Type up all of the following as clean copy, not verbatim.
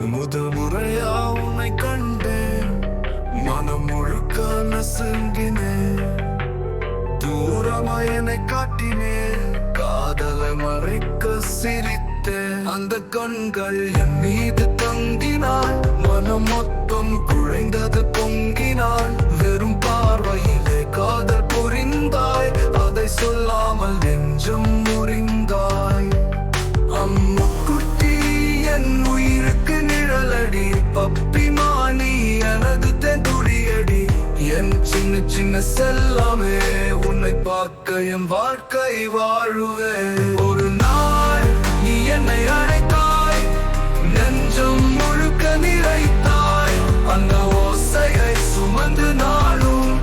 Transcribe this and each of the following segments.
முறையா உன்னை கண்டேன், மனம் முழுக்க நசுங்கினேன். தூரமா என்னை காட்டினேன், காதலை மறைக்க சிரித்தேன். அந்த கண்கள் என் மீது தங்கினாள், மனம் மொத்தம் குழைந்தது பொங்கினாள். வெறும் பார்வையிலே காதல் புரிந்தாய், அதை சொல்லாமல் நெஞ்சம் முறிந்தாய். அம்முக்குட்டி என் உயிருக்கு நிழலடி, பப்பி மானி எனது தென்துடியடி. என் சின்ன சின்ன செல்லமே, உன்னை பார்க்க என் வாழ்க்கை வாழுவேன். ஒரு நாள் நீ என்னை அழைத்தாய், நெஞ்சம் முழுக்க நிறைத்தாய். அந்த ஓசையை சுமந்து நாளும்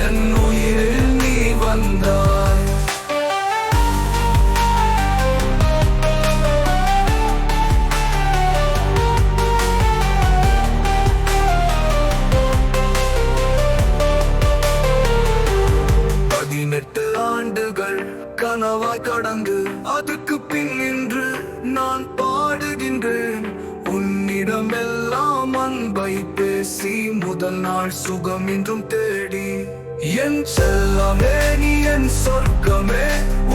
என் உயிரில் நீ வந்தாய். ஆண்டுகள் கனவாய் கடந்து, அதுக்கு பின் நின்று நான் பாடுகின்றேன். உன்னிடம் எல்லாம் அன்பை பேசி, முதல் நாள் சுகம் இன்றும் தேடி. என் செல்லமே நீ என் சொர்க்கமே,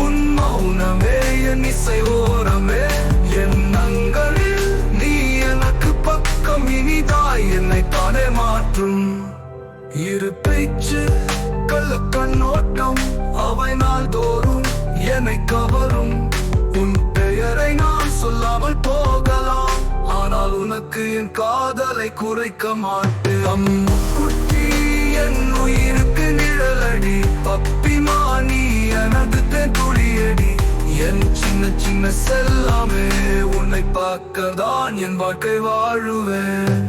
உன் மௌனமே என் இசை ஓரமே. என் அங்களில் நீ எனக்கு பக்கம், இனிதாய் என்னை தானே மாற்றும். இரு பேச்சு கள்ள கண்ணோட்டம், அவை நாள்தோறும் என்னை கவரும். உன் பெயரை நான் சொல்லாமல் போகலாம், ஆனால் உனக்கு என் காதலை குறைக்க மாட்டேன். அம்முக்குட்டி என் உயிருக்கு நிழலடி, பப்பி மானி எனது தென்துளியடி. என் சின்ன சின்ன செல்லாமே, உன்னை பார்க்கதான் என் வாழ்க்கை வாழுவேன்.